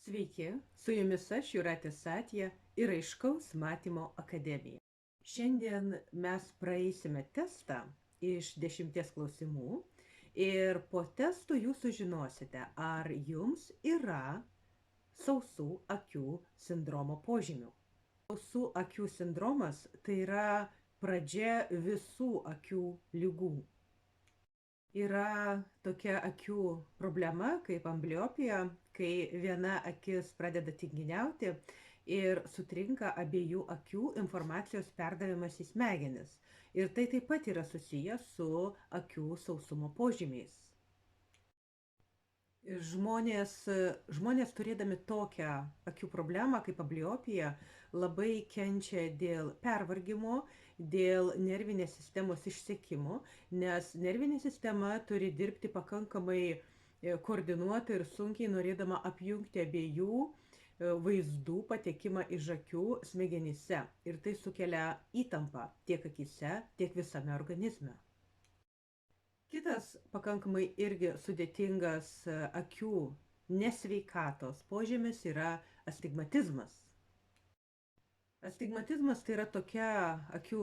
Sveiki, su jumis aš Jūratė Satja ir Aiškaus matymo akademija. Šiandien mes praeisime testą iš 10 klausimų ir po testo jūs sužinosite, ar jums yra sausų akių sindromo požymių. Sausų akių sindromas tai yra pradžia visų akių ligų. Yra tokia akių problema kaip ambliopija, kai viena akis pradeda tinginiauti ir sutrinka abiejų akių informacijos perdavimas į smegenis. Ir tai taip pat yra susijęs su akių sausumo požymiais. Žmonės turėdami tokią akių problemą kaip ambliopija labai kenčia dėl pervargimo, dėl nervinės sistemos išsekimo, nes nervinė sistema turi dirbti pakankamai koordinuotai ir sunkiai norėdama apjungti abiejų vaizdų patekimą iš akių smegenyse. Ir tai sukelia įtampą tiek akyse, tiek visame organizme. Kitas pakankamai irgi sudėtingas akių nesveikatos požymis yra astigmatizmas. Astigmatizmas tai yra tokia akių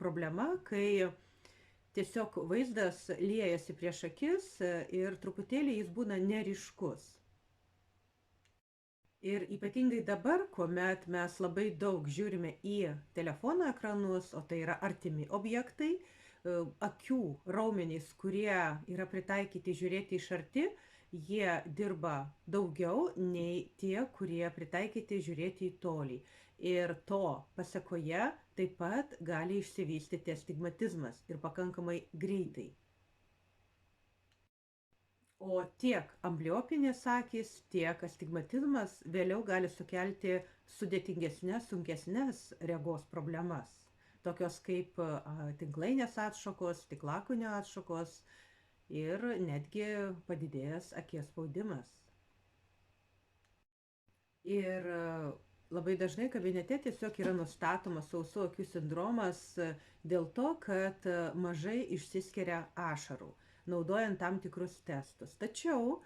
problema, kai tiesiog vaizdas liejasi prieš akis ir truputėlį jis būna neryškus. Ir ypatingai dabar, kuomet mes labai daug žiūrime į telefono ekranus, o tai yra artimi objektai, akių raumenys, kurie yra pritaikyti žiūrėti iš arti, jie dirba daugiau nei tie, kurie pritaikyti žiūrėti į tolį. Ir to pasekoje taip pat gali išsivystyti astigmatizmas ir pakankamai greitai. O tiek ambliopinės akys, tiek astigmatizmas vėliau gali sukelti sudėtingesnės, sunkesnės regos problemas, tokios kaip tinklainės atšakos, stiklakūnio atšakos ir netgi padidėjęs akies spaudimas. Ir labai dažnai kabinete tiesiog yra nustatomas sausų akių sindromas dėl to, kad mažai išsiskiria ašarų, naudojant tam tikrus testus. Tačiau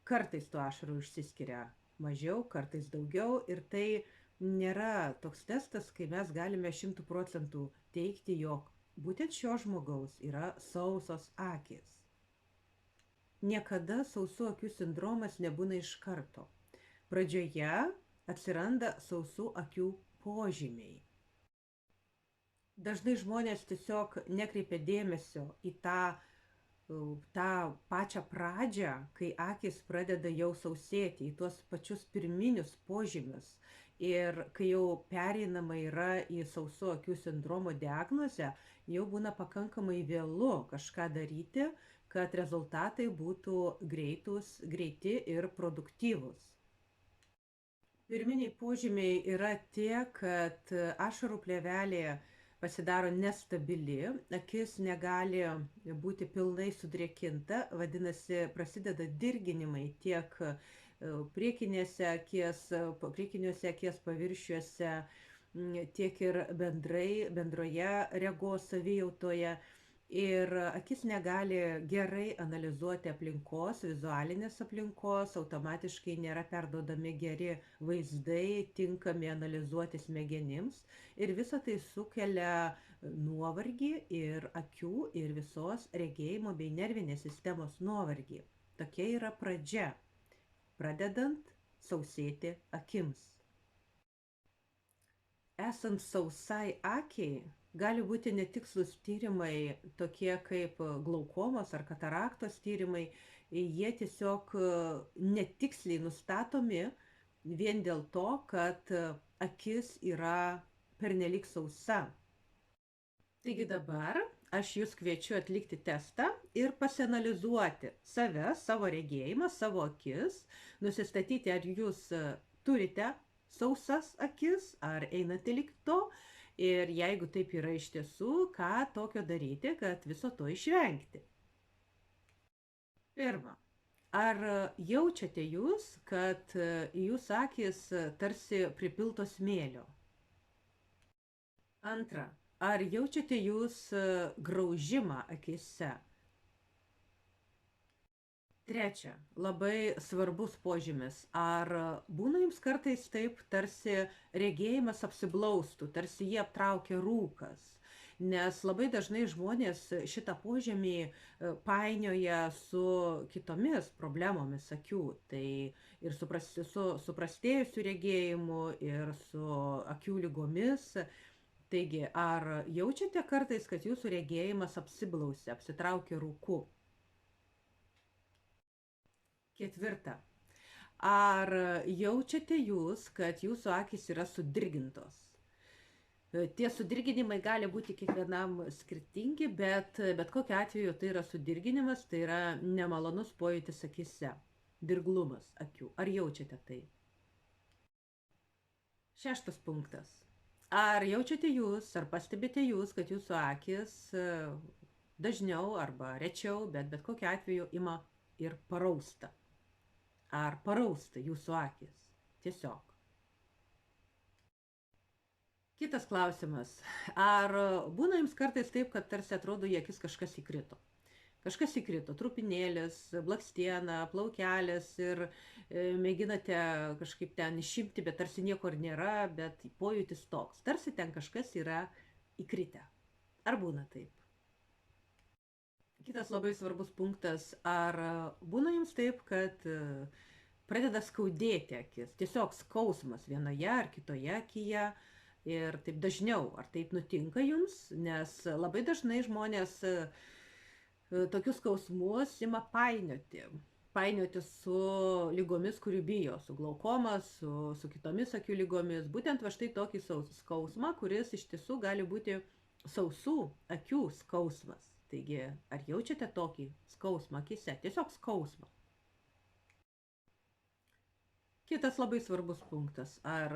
kartais tų ašarų išsiskiria mažiau, kartais daugiau ir tai nėra toks testas, kai mes galime 100% teigti, jog būtent šio žmogaus yra sausos akys. Niekada sausų akių sindromas nebūna iš karto. Pradžioje atsiranda sausų akių požymiai. Dažnai žmonės tiesiog nekreipia dėmesio į tą pačią pradžią, kai akys pradeda jau sausėti, į tuos pačius pirminius požymius. Ir kai jau pereinama yra į sausų akių sindromo diagnozę, jau būna pakankamai vėlu kažką daryti, kad rezultatai būtų greiti ir produktyvūs. Pirminiai požymiai yra tie, kad ašarų plėvelė pasidaro nestabili, akis negali būti pilnai sudrėkinta, vadinasi, prasideda dirginimai tiek priekiniuose akies paviršiuose, tiek ir bendroje regos savijautoje. Ir akis negali gerai analizuoti aplinkos, vizualinės aplinkos, automatiškai nėra perduodami geri vaizdai, tinkami analizuoti smegenims. Ir visa tai sukelia nuovargį ir akių, ir visos regėjimo bei nervinės sistemos nuovargį. Tokia yra pradžia, pradedant sausėti akims. Esant sausai akiai, gali būti netikslus tyrimai, tokie kaip glaukomos ar kataraktos tyrimai, jie tiesiog netiksliai nustatomi vien dėl to, kad akis yra pernelyg sausa. Taigi dabar aš jūs kviečiu atlikti testą ir pasianalizuoti save, savo regėjimą, savo akis, nusistatyti, ar jūs turite sausas akis, ar einate link to. Ir jeigu taip yra iš tiesų, ką tokio daryti, kad viso to išvengti? Pirma, ar jaučiate jūs, kad jūsų akys tarsi pripiltos smėlio? Antra, Ar jaučiate jūs graužimą akise? Trečia, labai svarbus požymis. Ar būna jums kartais taip, tarsi regėjimas apsiblaustų, tarsi jie aptraukia rūkas? Nes labai dažnai žmonės šitą požymį painioja su kitomis problemomis akių. Tai ir su suprastėjusiu regėjimu, ir su akių lygomis. Taigi, ar jaučiate kartais, kad jūsų regėjimas apsiblausia, apsitraukia rūku? Ketvirta. Ar jaučiate jūs, kad jūsų akys yra sudirgintos? Tie sudirginimai gali būti kiekvienam skirtingi, bet kokiu atveju tai yra sudirginimas, tai yra nemalonus pojūtis akise, dirglumas akių. Ar jaučiate tai? Šeštas punktas. Ar jaučiate jūs, ar pastebite jūs, kad jūsų akis dažniau arba rečiau, bet kokiu atveju ima ir parausta? Ar parausta jūsų akis? Tiesiog. Kitas klausimas. Ar būna jums kartais taip, kad tarsi atrodo, į akis kažkas įkrito? Kažkas įkrito, trupinėlis, blakstiena, plaukelis ir mėginate kažkaip ten išimti, bet tarsi nieko ir nėra, bet pojūtis toks. Tarsi ten kažkas yra įkritę. Ar būna taip? Kitas labai svarbus punktas, ar būna jums taip, kad pradeda skaudėti akis, tiesiog skausmas vienoje ar kitoje akyje ir taip dažniau, ar taip nutinka jums, nes labai dažnai žmonės tokius skausmus ima painioti su lygomis, kurių bijo, su glaukoma, su kitomis akių lygomis, būtent va štai tokį skausmą, kuris iš tiesų gali būti sausų akių skausmas. Taigi, ar jaučiate tokį skausmą akise? Tiesiog skausmą. Kitas labai svarbus punktas. Ar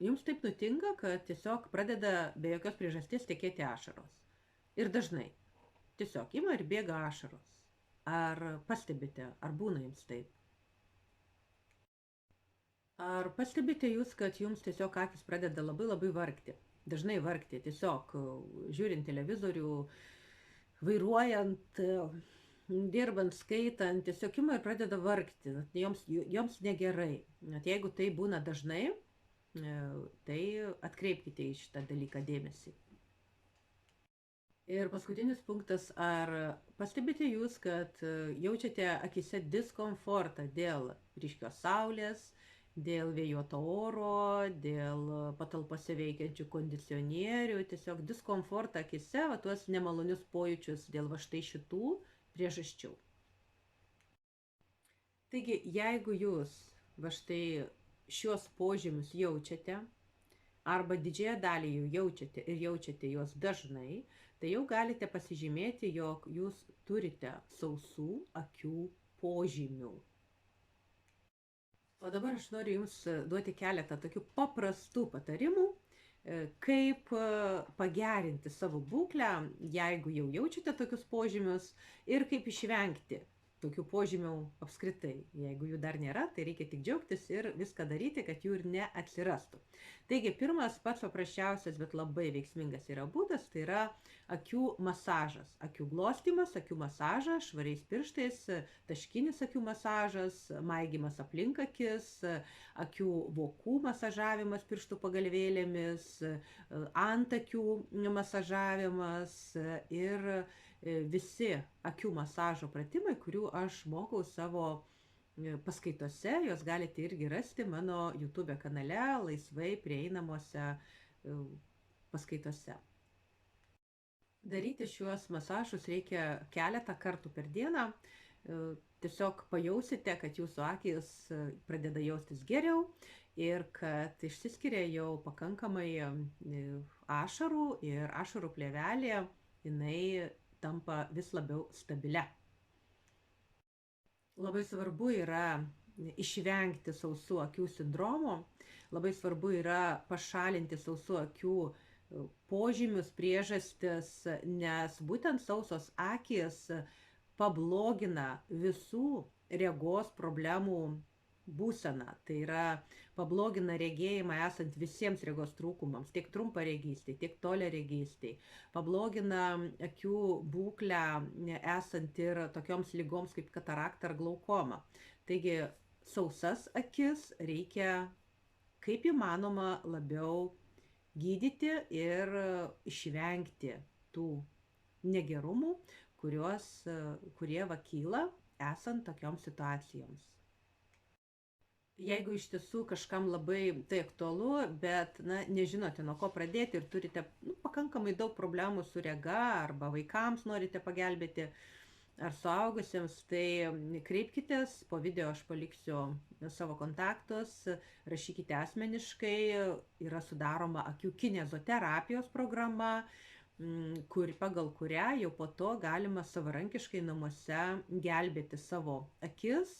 jums taip nutinka, kad tiesiog pradeda be jokios priežasties tekėti ašaros? Ir dažnai. Tiesiog ima ir bėga ašaros. Ar pastebite, ar būna jums taip? Ar pastebite jūs, kad jums tiesiog akis pradeda labai vargti? Dažnai vargti, tiesiog žiūrint televizorių, vairuojant, dirbant, skaitant, tiesiog ima ir pradeda vargti, joms negerai. Net jeigu tai būna dažnai, tai atkreipkite į šitą dalyką dėmesį. Ir paskutinis punktas, ar pastebite jūs, kad jaučiate akise diskomfortą dėl ryškios saulės, dėl vėjuoto oro, dėl patalpose veikiančių kondicionierių, tiesiog diskomfortą akise, va tuos nemalonius pojūčius dėl va štai šitų priežasčių. Taigi, jeigu jūs va štai šios požymius jaučiate, arba didžiąją dalį jų jaučiate ir jaučiate juos dažnai, tai jau galite pasižymėti, jog jūs turite sausų akių požymių. O dabar aš noriu Jums duoti keletą tokių paprastų patarimų, kaip pagerinti savo būklę, jeigu jau jaučiate tokius požymius, ir kaip išvengti tokių požymių apskritai. Jeigu jų dar nėra, tai reikia tik džiaugtis ir viską daryti, kad jų ir neatsirastų. Taigi, pirmas pats paprasčiausias, bet labai veiksmingas yra būdas, tai yra akių masažas. Akių glostymas, akių masažas, švariais pirštais, taškinis akių masažas, maigymas aplink akis, akių vokų masažavimas pirštų pagalvėlėmis, antakių masažavimas ir visi akių masažo pratimai, kurių aš mokau savo paskaitose, jos galite irgi rasti mano YouTube kanale, laisvai prieinamuose paskaitose. Daryti šiuos masažus reikia keletą kartų per dieną. Tiesiog pajausite, kad jūsų akys pradeda jaustis geriau ir kad išsiskiria jau pakankamai ašarų ir ašarų plėvelė, jinai tampa vis labiau stabilia. Labai svarbu yra išvengti sausų akių sindromo, labai svarbu yra pašalinti sausų akių požymius, priežastis, nes būtent sausos akys pablogina visų regos problemų būsena. Tai yra pablogina regėjimą esant visiems regos trūkumams, tiek trumparegystei, tiek toliaregystei. Pablogina akių būklę esant ir tokioms lygoms kaip katarakta ar glaukoma. Taigi sausas akis reikia kaip įmanoma labiau gydyti ir išvengti tų negerumų, kurie kyla esant tokioms situacijoms. Jeigu iš tiesų kažkam labai tai aktualu, bet nežinote nuo ko pradėti ir turite pakankamai daug problemų su rega arba vaikams norite pagelbėti ar suaugusiems, tai kreipkitės, po video aš paliksiu savo kontaktus, rašykite asmeniškai, yra sudaroma akių kinezoterapijos programa, pagal kurią jau po to galima savarankiškai namuose gelbėti savo akis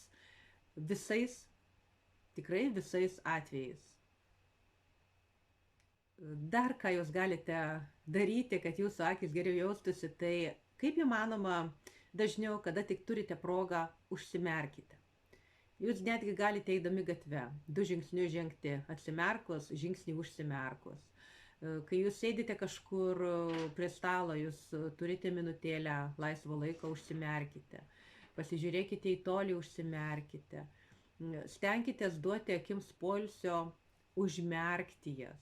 tikrai visais atvejais. Dar ką jūs galite daryti, kad jūsų akis geriau jaustųsi, tai kaip įmanoma dažniau, kada tik turite progą, užsimerkite. Jūs netgi galite eidami gatve 2 žingsnius žengti atsimerkus, žingsnį užsimerkus. Kai jūs sėdite kažkur prie stalo, jūs turite minutėlę laisvo laiko, užsimerkite. Pasižiūrėkite į tolį, užsimerkite. Stenkitės duoti akims poilsio, užmerkti jas.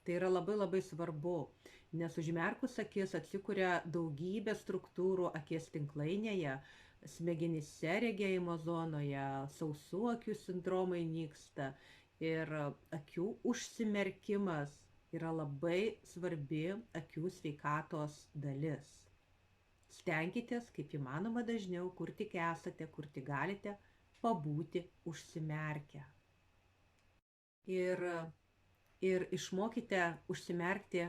Tai yra labai labai svarbu, nes užmerkus akis atsikuria daugybė struktūrų akies tinklainėje, smegenyse regėjimo zonoje, sausų akių sindromai nyksta ir akių užsimerkimas yra labai svarbi akių sveikatos dalis. Stenkitės kaip įmanoma dažniau, kur tik esate, kur tik galite, pabūti užsimerkę. Ir išmokite užsimerkti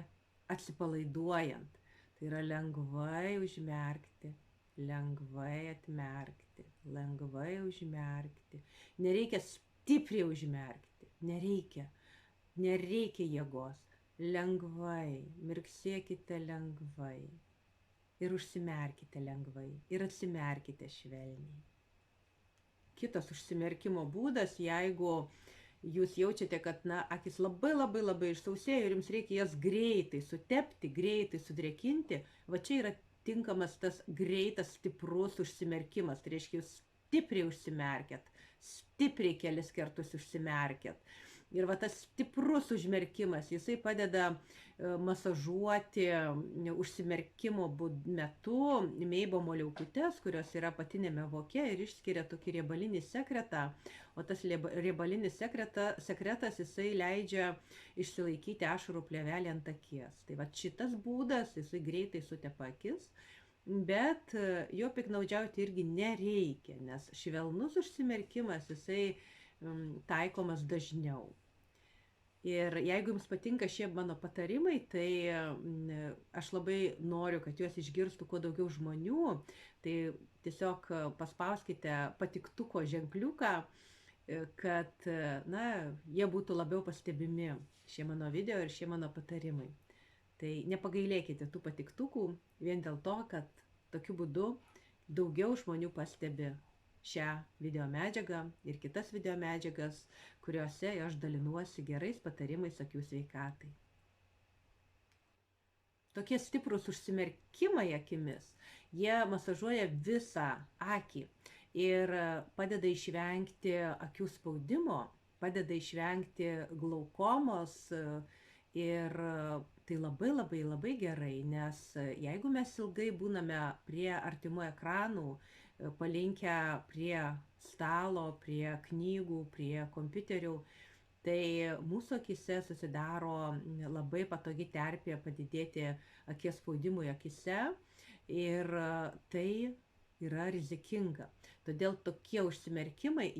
atsipalaiduojant. Tai yra lengvai užmerkti, lengvai atmerkti, lengvai užmerkti. Nereikia stipriai užmerkti, nereikia jėgos. Lengvai, mirksėkite lengvai ir užsimerkite lengvai ir atsimerkite švelniai. Kitas užsimerkimo būdas, jeigu jūs jaučiate, kad akis labai išsausėjo ir jums reikia jas greitai sutepti, greitai sudrėkinti, va čia yra tinkamas tas greitas, stiprus užsimerkimas. Tai reiškia, jūs stipriai užsimerkėt, stipriai kelis kartus užsimerkėt. Ir va tas stiprus užmerkimas, jisai padeda masažuoti užsimerkimo metu meibomo liaukutes, kurios yra apatinėme voke ir išskiria tokį riebalinį sekretą. O tas riebalinis sekretas jisai leidžia išsilaikyti ašarų plėvelį ant akies. Tai va šitas būdas, jisai greitai sutepa akis, bet jo piktnaudžiauti irgi nereikia, nes švelnus užsimerkimas jisai taikomas dažniau. Ir jeigu jums patinka šie mano patarimai, tai aš labai noriu, kad juos išgirstų kuo daugiau žmonių. Tai tiesiog paspauskite patiktuko ženkliuką, kad jie būtų labiau pastebimi šie mano video ir šie mano patarimai. Tai nepagailėkite tų patiktukų vien dėl to, kad tokiu būdu daugiau žmonių pastebi šią video medžiagą ir kitas video medžiagas, kuriuose aš dalinuosi gerais patarimais akių sveikatai. Tokie stiprus užsimerkimai akimis, jie masažuoja visą akį ir padeda išvengti akių spaudimo, padeda išvengti glaukomos ir tai labai gerai, nes jeigu mes ilgai būname prie artimų ekranų, palinkę prie stalo, prie knygų, prie kompiuterių, tai mūsų akise susidaro labai patogi terpė padidėti akies spaudimui akise ir tai yra rizikinga. Todėl tokie užsimerkimai,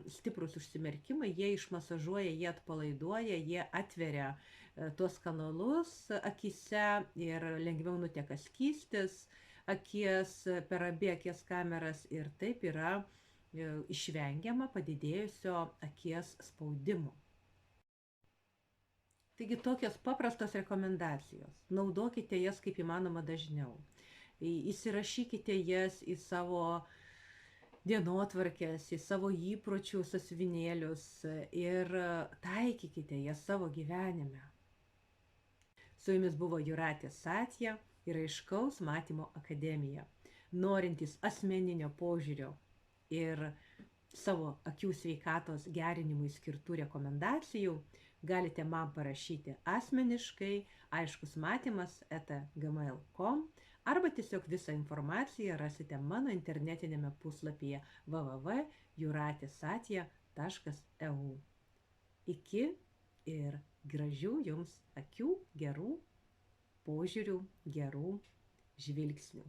stiprus užsimerkimai, jie išmasažuoja, jie atpalaiduoja, jie atveria tuos kanalus akise ir lengviau nuteka skystis akies per abi akies kameras ir taip yra išvengiama padidėjusio akies spaudimo. Taigi tokios paprastos rekomendacijos. Naudokite jas kaip įmanoma dažniau. Įsirašykite jas į savo dienotvarkės, į savo įpročių sąsiuvinėlius ir taikykite jas savo gyvenime. Su jumis buvo Jūratė Satja ir Aiškaus matymo akademija. Norintys asmeninio požiūrio ir savo akių sveikatos gerinimui skirtų rekomendacijų, galite man parašyti asmeniškai aiškusmatymas@gmail.com arba tiesiog visą informaciją rasite mano internetinėme puslapyje www.juratesatja.eu. Iki ir gražių jums akių, gerų požiūrių, gerų žvilgsnių.